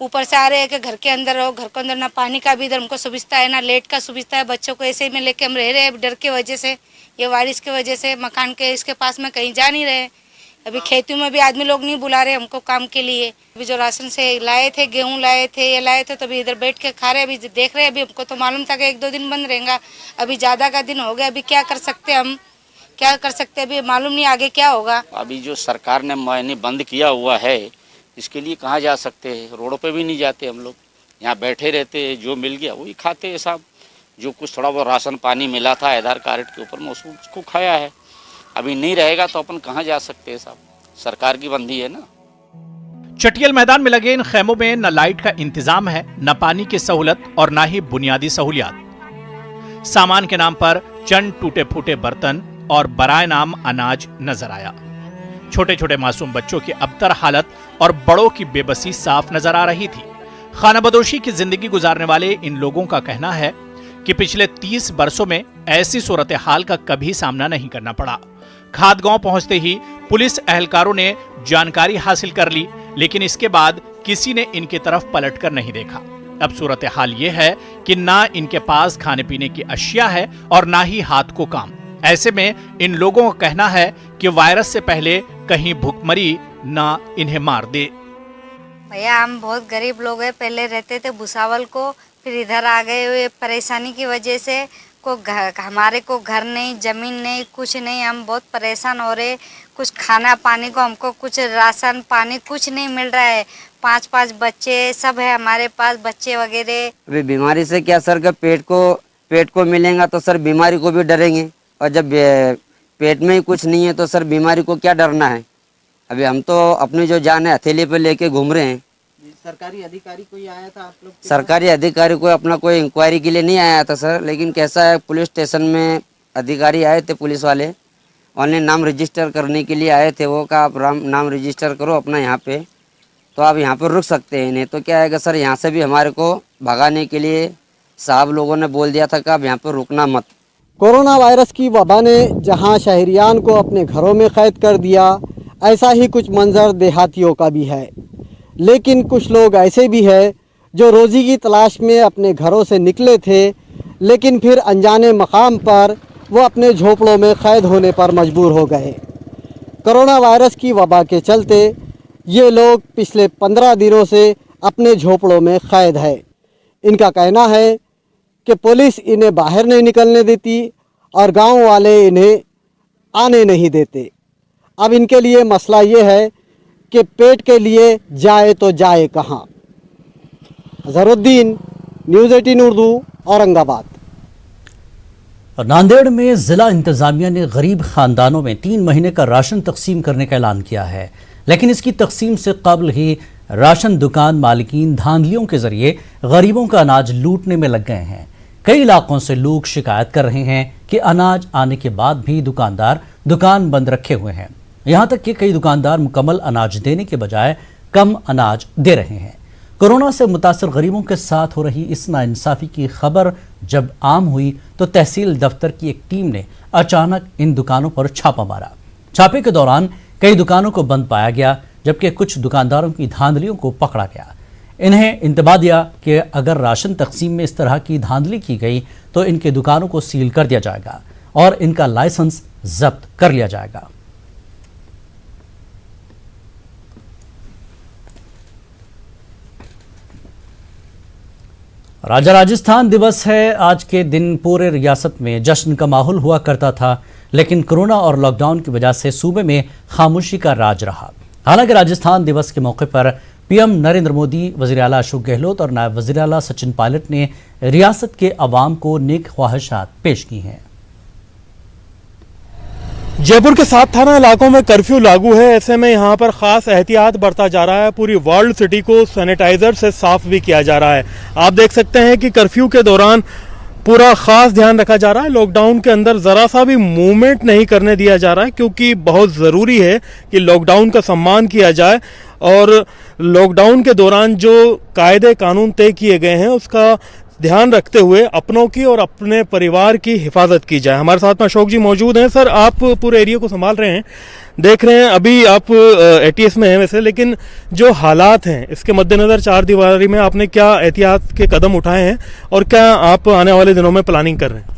ऊपर से आ रहे हैं कि घर के अंदर रहो, घर के अंदर ना पानी का भी इधर हमको सुविधा है ना लाइट का सुविधा है। बच्चों को ऐसे ही में लेके हम रह रहे हैं डर के वजह से, ये बारिश के वजह से मकान के इसके पास में कहीं जा नहीं रहे। अभी खेतों में भी आदमी लोग नहीं बुला रहे हमको काम के लिए। अभी जो राशन से लाए थे, गेहूं लाए थे, ये लाए थे, तो अभी इधर बैठ के खा रहे, अभी देख रहे। अभी हमको तो मालूम था कि 1-2 दिन बंद रहेगा, अभी ज़्यादा का दिन हो गया। अभी क्या कर सकते हम, क्या कर सकते, अभी मालूम नहीं आगे क्या होगा। अभी जो सरकार ने मायने बंद किया हुआ है, इसके लिए कहाँ जा सकते हैं? रोडों पे भी नहीं जाते हम लोग, यहाँ बैठे रहते हैं, जो मिल गया वही खाते हैं साहब। जो कुछ थोड़ा बहुत राशन पानी मिला था आधार कार्ड के ऊपर में उसको खाया है। अभी नहीं रहेगा तो अपन कहाँ जा सकते हैं साहब, सरकार की बंदी है ना। चटियल मैदान में लगे इन खेमों में न लाइट का इंतजाम है, न पानी की सहूलत और न ही बुनियादी सहूलियात। सामान के नाम पर चंद टूटे फूटे बर्तन और बराए नाम अनाज नजर आया। छोटे छोटे मासूम बच्चों की अबतर हालत और बड़ों की बेबसी साफ नजर आ रही थी। खानाबदोशी की जिंदगी गुजारने वाले इन लोगों का कहना है कि पिछले 30 वर्षों में ऐसी सूरत हाल का कभी सामना नहीं करना पड़ा। खाद गांव पहुंचते ही पुलिस अहलकारों ने जानकारी हासिल कर ली, लेकिन इसके बाद किसी ने इनकी तरफ पलटकर नहीं देखा। अब सूरत हाल ये है कि ना इनके पास खाने पीने की अशिया है और ना ही हाथ को काम। ऐसे में इन लोगों का कहना है कि वायरस से पहले कहीं भूखमरी ना इन्हें मार दे। भैया हम बहुत गरीब लोग हैं, पहले रहते थे भुसावल को, फिर इधर आ गए हुए परेशानी की वजह से। हमारे को घर नहीं, जमीन नहीं, कुछ नहीं, हम बहुत परेशान हो रहे। कुछ खाना पानी को हमको कुछ राशन पानी कुछ नहीं मिल रहा है। 5-5 बच्चे सब है हमारे पास, बच्चे वगैरह। अभी बीमारी से क्या सर का पेट को मिलेगा तो सर बीमारी को भी डरेंगे, और जब पेट में ही कुछ नहीं है तो सर बीमारी को क्या डरना है। अभी हम तो अपनी जो जान है हथेली पे लेके घूम रहे हैं। सरकारी अधिकारी कोई आया था आप लोग? सरकारी अधिकारी कोई अपना कोई इंक्वायरी के लिए नहीं आया था सर, लेकिन कैसा है पुलिस स्टेशन में अधिकारी आए थे, पुलिस वाले ऑनलाइन नाम रजिस्टर करने के लिए आए थे। वो कहा आप नाम रजिस्टर करो अपना यहाँ पे, तो आप यहाँ पर रुक सकते हैं। नहीं तो क्या है सर, यहाँ से भी हमारे को भगाने के लिए साहब लोगों ने बोल दिया था कि आप यहाँ पर रुकना मत। कोरोना वायरस की वबा ने जहां शहरियान को अपने घरों में कैद कर दिया, ऐसा ही कुछ मंजर देहातियों का भी है। लेकिन कुछ लोग ऐसे भी हैं जो रोज़ी की तलाश में अपने घरों से निकले थे, लेकिन फिर अनजाने मकाम पर वो अपने झोपड़ों में कैद होने पर मजबूर हो गए। कोरोना वायरस की वबा के चलते ये लोग पिछले 15 दिनों से अपने झोपड़ों में कैद है। इनका कहना है कि पुलिस इन्हें बाहर नहीं निकलने देती और गांव वाले इन्हें आने नहीं देते। अब इनके लिए मसला ये है कि पेट के लिए जाए तो जाए कहाँ। अजहरुद्दीन, न्यूज़ 18 उर्दू, औरंगाबाद। नांदेड़ में जिला इंतजामिया ने गरीब खानदानों में 3 महीने का राशन तकसीम करने का ऐलान किया है, लेकिन इसकी तकसीम से कबल ही राशन दुकान मालिकीन धांधलियों के जरिए गरीबों का अनाज लूटने में लग गए हैं। कई इलाकों से लोग शिकायत कर रहे हैं कि अनाज आने के बाद भी दुकानदार दुकान बंद रखे हुए हैं। यहाँ तक कि कई दुकानदार मुकम्मल अनाज देने के बजाय कम अनाज दे रहे हैं। कोरोना से मुतासर गरीबों के साथ हो रही इस नाइंसाफ़ी की खबर जब आम हुई तो तहसील दफ्तर की एक टीम ने अचानक इन दुकानों पर छापा मारा। छापे के दौरान कई दुकानों को बंद पाया गया, जबकि कुछ दुकानदारों की धांधलियों को पकड़ा गया। इन्हें इंतबा दिया कि अगर राशन तकसीम में इस तरह की धांधली की गई तो इनके दुकानों को सील कर दिया जाएगा और इनका लाइसेंस जब्त कर लिया जाएगा। राजा राजस्थान दिवस है। आज के दिन पूरे रियासत में जश्न का माहौल हुआ करता था, लेकिन कोरोना और लॉकडाउन की वजह से सूबे में खामोशी का राज रहा। हालांकि राजस्थान दिवस के मौके पर पीएम नरेंद्र मोदी, वज़ीर आला अशोक गहलोत और नायब वज़ीर आला सचिन पायलट ने रियासत के अवाम को नेक ख्वाहिशात पेश की हैं। जयपुर के 7 थाना इलाकों में कर्फ्यू लागू है। ऐसे में यहाँ पर खास एहतियात बरता जा रहा है। पूरी वर्ल्ड सिटी को सैनिटाइजर से साफ भी किया जा रहा है। आप देख सकते हैं कि कर्फ्यू के दौरान पूरा खास ध्यान रखा जा रहा है। लॉकडाउन के अंदर जरा सा भी मूवमेंट नहीं करने दिया जा रहा है, क्योंकि बहुत ज़रूरी है कि लॉकडाउन का सम्मान किया जाए और लॉकडाउन के दौरान जो कायदे कानून तय किए गए हैं उसका ध्यान रखते हुए अपनों की और अपने परिवार की हिफाजत की जाए। हमारे साथ में अशोक जी मौजूद हैं। सर, आप पूरे एरिया को संभाल रहे हैं, देख रहे हैं, अभी आप एटीएस में हैं वैसे, लेकिन जो हालात हैं इसके मद्देनज़र चार दीवारी में आपने क्या एहतियात के कदम उठाए हैं और क्या आप आने वाले दिनों में प्लानिंग कर रहे हैं?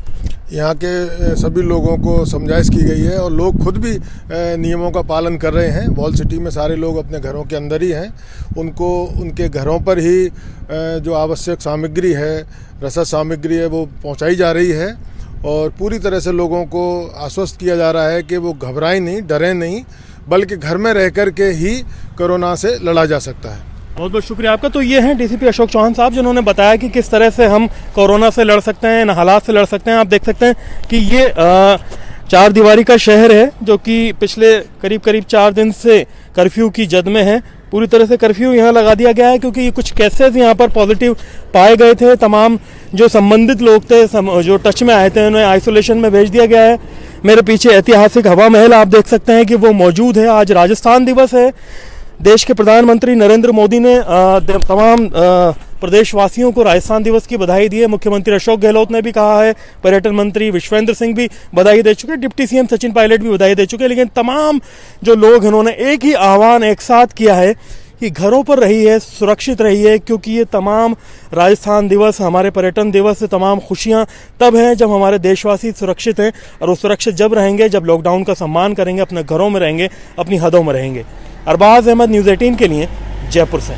यहाँ के सभी लोगों को समझाइश की गई है और लोग खुद भी नियमों का पालन कर रहे हैं। वॉल सिटी में सारे लोग अपने घरों के अंदर ही हैं, उनको उनके घरों पर ही जो आवश्यक सामग्री है, रसद सामग्री है, वो पहुँचाई जा रही है और पूरी तरह से लोगों को आश्वस्त किया जा रहा है कि वो घबराएं नहीं, डरें नहीं, बल्कि घर में रह कर के ही कोरोना से लड़ा जा सकता है। बहुत बहुत शुक्रिया आपका। तो ये हैं डीसीपी अशोक चौहान साहब, जिन्होंने बताया कि किस तरह से हम कोरोना से लड़ सकते हैं, इन हालात से लड़ सकते हैं। आप देख सकते हैं कि ये चार दीवारी का शहर है जो कि पिछले करीब 4 दिन से कर्फ्यू की जद में है। पूरी तरह से कर्फ्यू यहाँ लगा दिया गया है क्योंकि कुछ केसेस यहाँ पर पॉजिटिव पाए गए थे। तमाम जो संबंधित लोग थे, जो टच में आए थे, उन्हें आइसोलेशन में भेज दिया गया है। मेरे पीछे ऐतिहासिक हवा महल आप देख सकते हैं कि वो मौजूद है। आज राजस्थान दिवस है। देश के प्रधानमंत्री नरेंद्र मोदी ने तमाम प्रदेशवासियों को राजस्थान दिवस की बधाई दी है। मुख्यमंत्री अशोक गहलोत ने भी कहा है, पर्यटन मंत्री विश्वेंद्र सिंह भी बधाई दे चुके हैं, डिप्टी सीएम सचिन पायलट भी बधाई दे चुके हैं। लेकिन तमाम जो लोग, इन्होंने एक ही आह्वान एक साथ किया है कि घरों पर रहिए, सुरक्षित रहिए, क्योंकि ये तमाम राजस्थान दिवस, हमारे पर्यटन दिवस से तमाम खुशियां तब हैं जब हमारे देशवासी सुरक्षित हैं, और वो सुरक्षित जब रहेंगे जब लॉकडाउन का सम्मान करेंगे, अपने घरों में रहेंगे, अपनी हदों में रहेंगे। अरबाज अहमद, न्यूज़ 18 के लिए जयपुर से।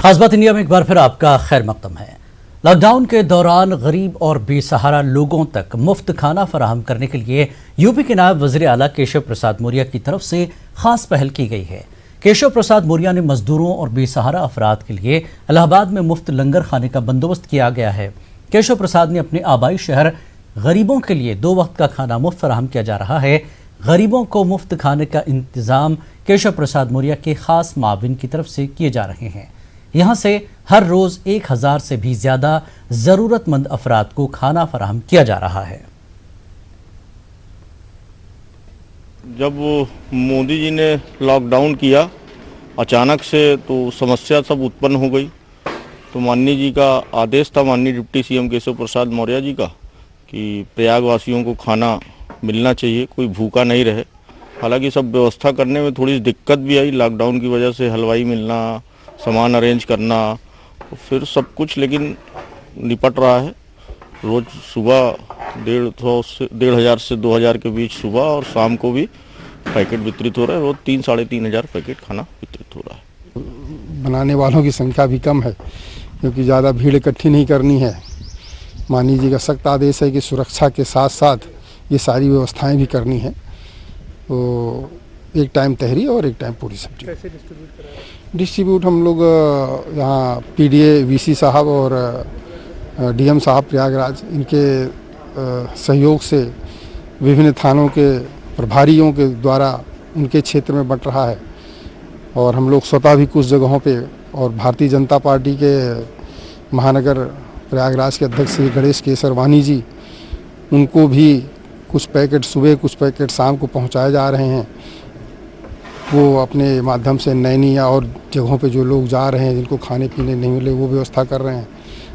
खास बात इंडिया में एक बार फिर आपका खैर मकदम है। लॉकडाउन के दौरान गरीब और बेसहारा लोगों तक मुफ्त खाना फराहम करने के लिए यूपी के नायब वज़ीर आला केशव प्रसाद मौर्य की तरफ से खास पहल की गई है। केशव प्रसाद मौर्य ने मजदूरों और बेसहारा अफराद के लिए इलाहाबाद में मुफ्त लंगर खाने का बंदोबस्त किया गया है। केशव प्रसाद ने अपने आबाई शहर गरीबों के लिए 2 वक्त का खाना मुफ्त फराहम किया जा रहा है। गरीबों को मुफ्त खाने का इंतज़ाम केशव प्रसाद मौर्य के खास माविन की तरफ से किए जा रहे हैं। यहाँ से हर रोज़ 1000 से भी ज़्यादा ज़रूरतमंद अफराद को खाना फराहम किया जा रहा है। जब मोदी जी ने लॉकडाउन किया अचानक से, तो समस्या सब उत्पन्न हो गई। तो माननीय जी का आदेश था, माननीय डिप्टी सीएम केशव प्रसाद मौर्य जी का, कि प्रयागवासियों को खाना मिलना चाहिए, कोई भूखा नहीं रहे। हालांकि सब व्यवस्था करने में थोड़ी दिक्कत भी आई लॉकडाउन की वजह से, हलवाई मिलना, सामान अरेंज करना, फिर सब कुछ लेकिन निपट रहा है। रोज़ सुबह 1,500 से 2,000 के बीच सुबह और शाम को भी पैकेट वितरित हो रहा है। रोज़ 3-3.5 हज़ार पैकेट खाना वितरित हो रहा है। बनाने वालों की संख्या भी कम है क्योंकि ज़्यादा भीड़ इकट्ठी नहीं करनी है। माननीय जी का सख्त आदेश है कि सुरक्षा के साथ साथ ये सारी व्यवस्थाएं भी करनी है। तो एक टाइम तहरी और एक टाइम पूरी सब्जी। कैसे डिस्ट्रीब्यूट हम लोग यहाँ पीडीए वीसी साहब और डीएम साहब प्रयागराज, इनके सहयोग से विभिन्न थानों के प्रभारियों के द्वारा उनके क्षेत्र में बंट रहा है। और हम लोग स्वतः भी कुछ जगहों पे, और भारतीय जनता पार्टी के महानगर प्रयागराज के अध्यक्ष श्री गणेश केसर वानी जी, उनको भी कुछ पैकेट सुबह, कुछ पैकेट शाम को पहुंचाए जा रहे हैं। वो अपने माध्यम से नैनी या और जगहों पे जो लोग जा रहे हैं जिनको खाने पीने नहीं मिले, वो व्यवस्था कर रहे हैं।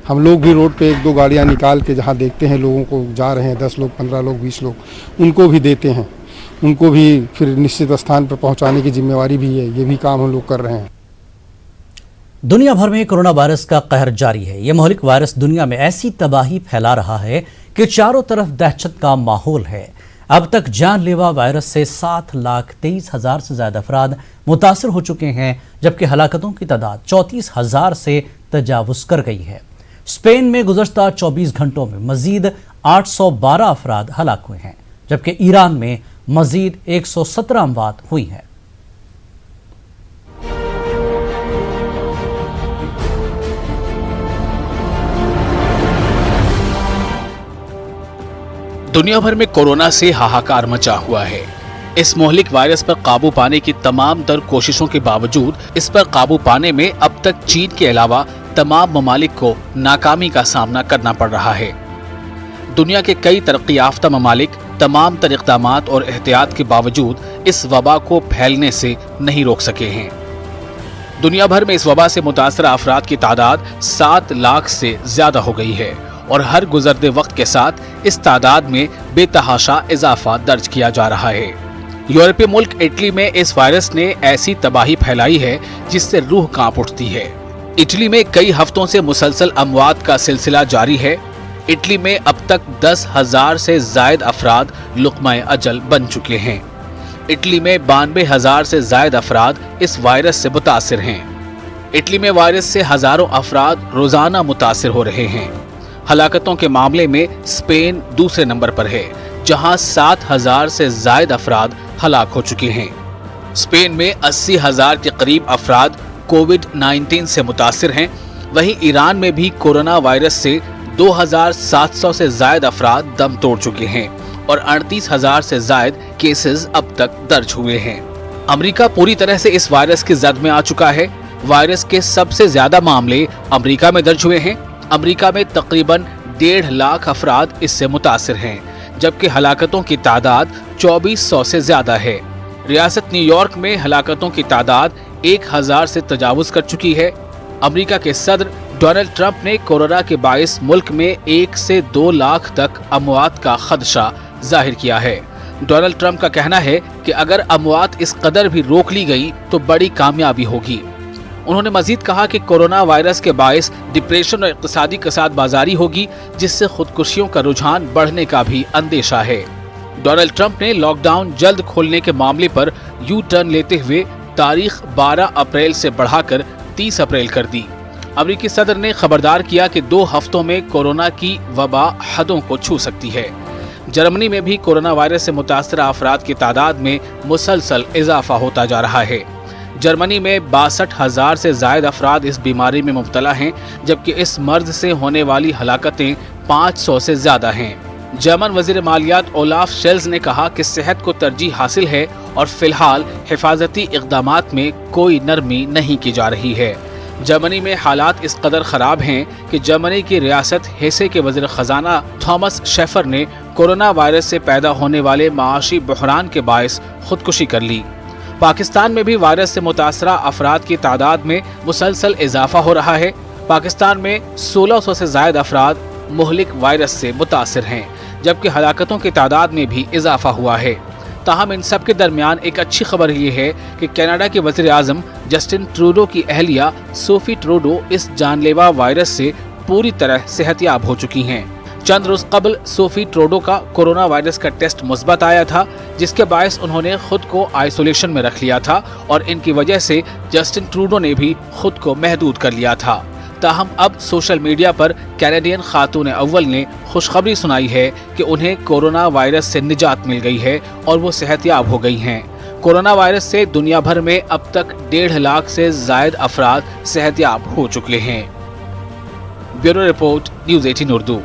हम लोग भी रोड पे 1-2 गाड़ियां निकाल के जहां देखते हैं लोगों को जा रहे हैं, 10 लोग, 15 लोग, 20 लोग, उनको भी देते हैं। उनको भी फिर निश्चित स्थान पर पहुंचाने की जिम्मेवारी भी है। ये भी काम हम लोग कर रहे हैं। दुनिया भर में कोरोना वायरस का कहर जारी है। यह मौलिक वायरस दुनिया में ऐसी तबाही फैला रहा है कि चारों तरफ दहशत का माहौल है। अब तक जानलेवा वायरस से 7,23,000 से ज्यादा अफराद मुतासर हो चुके हैं, जबकि हलाकतों की तादाद 34,000 से तजावुज कर गई है। स्पेन में गुज़श्ता 24 घंटों में मजीद 812 अफराद हलाक हुए हैं, जबकि ईरान में मजीद 117 अमवात हुई हैं। दुनिया भर में कोरोना से हाहाकार मचा हुआ है। इस मोहलिक वायरस पर काबू पाने की तमाम तर कोशिशों के बावजूद इस पर काबू पाने में अब तक चीन के अलावा तमाम ममालिक को नाकामी का सामना करना पड़ रहा है। दुनिया के कई तरक्की याफ्ता ममालिक तमाम तर इक़दामात और एहतियात के बावजूद इस वबा को फैलने से नहीं रोक सके हैं। दुनिया भर में इस वबा से मुतासर अफराद की तादाद 7 लाख से ज्यादा हो गई है और हर गुजरते वक्त के साथ इस तादाद में बेतहाशा इजाफा दर्ज किया जा रहा है। यूरोपीय मुल्क इटली में इस वायरस ने ऐसी तबाही फैलाई है जिससे रूह कांप उठती है। इटली में कई हफ्तों से मुसलसल अमवात का सिलसिला जारी है। इटली में अब तक 10,000 से जायद अफराद लुक़्मा-ए अजल बन चुके हैं। इटली में 92,000 से जायद अफराद इस वायरस से मुतासिर हैं। इटली में वायरस से हजारों अफराद रोजाना मुतासिर हो रहे हैं। हलाकतों के मामले में स्पेन दूसरे नंबर पर है, जहां 7,000 से जायद अफराद हलाक हो चुके हैं। स्पेन में 80,000 के करीब अफराद कोविड-19 से मुतासिर हैं। वहीं ईरान में भी कोरोना वायरस से 2,700 से जायद अफराद दम तोड़ चुके हैं और 38,000 से जायद केसेस अब तक दर्ज हुए हैं। अमेरिका पूरी तरह से इस वायरस की जद में आ चुका है। वायरस के सबसे ज्यादा मामले अमेरिका में दर्ज हुए हैं। अमेरिका में तकरीबन 1.5 लाख अफराद इससे मुतासिर हैं, जबकि हलाकतों की तादाद 2400 से ज्यादा है। रियासत न्यूयॉर्क में हलाकतों की तादाद 1,000 से तजावुज कर चुकी है। अमेरिका के सदर डोनाल्ड ट्रंप ने कोरोना के बाइस मुल्क में 1 से 2 लाख तक अमवात का खदशा जाहिर किया है। डोनाल्ड ट्रंप का कहना है कि अगर अमवात इस कदर भी रोक ली गई तो बड़ी कामयाबी होगी। उन्होंने मजीद कहा कि कोरोना वायरस के बाइस डिप्रेशन और इक्तिसादी कसादबाजारी होगी, जिससे खुदकुशियों का रुझान बढ़ने का भी अंदेशा है। डोनाल्ड ट्रंप ने लॉकडाउन जल्द खोलने के मामले पर यू टर्न लेते हुए तारीख 12 अप्रैल से बढ़ाकर 30 अप्रैल कर दी। अमेरिकी सदर ने खबरदार किया कि 2 हफ्तों में कोरोना की वबा हदों को छू सकती है। जर्मनी में भी कोरोना वायरस से मुतासर अफराद की तादाद में मुसलसल इजाफा होता जा रहा है। जर्मनी में 62,000 से जायद अफराद इस बीमारी में मुब्तला हैं, जबकि इस मर्ज से होने वाली हलाकतें 500 से ज्यादा हैं। जर्मन वजीर मालियात ओलाफ शेल्ज ने कहा कि सेहत को तरजीह हासिल है और फिलहाल हिफाजती इक़दामात में कोई नरमी नहीं की जा रही है। जर्मनी में हालात इस कदर ख़राब हैं कि जर्मनी की रियासत हेसे के वज़ीर ख़जाना थॉमस शेफर ने कोरोना वायरस से पैदा होने वाले माशी बहरान के बायस खुदकुशी कर ली। पाकिस्तान में भी वायरस से मुतासरा अफराद की तादाद में मुसलसल इजाफा हो रहा है। पाकिस्तान में 1600 से जायद अफराद मुहलिक वायरस से मुतासिर हैं, जबकि हलाकतों की तादाद में भी इजाफा हुआ है। ताहम इन सब के दरमियान एक अच्छी खबर ये है कि कनाडा के वज़ीर आज़म जस्टिन ट्रूडो की अहलिया सोफी ट्रूडो इस जानलेवा वायरस से पूरी तरह सेहतयाब हो चुकी हैं। चंद रोज कबल सोफी ट्रूडो का कोरोना वायरस का टेस्ट मुस्बत आया था, जिसके बायस उन्होंने खुद को आइसोलेशन में रख लिया था और इनकी वजह से जस्टिन ट्रूडो ने भी खुद को महदूद कर लिया था। ताहम अब सोशल मीडिया पर कैनेडियन खातून अव्वल ने खुशखबरी सुनाई है कि उन्हें कोरोना वायरस से निजात मिल गई है और वो सेहतयाब हो गई हैं। कोरोना वायरस से दुनिया भर में अब तक 1.5 लाख से जायद अफराद सेहतयाब हो चुके हैं। Bureau report, news 18 Urdu.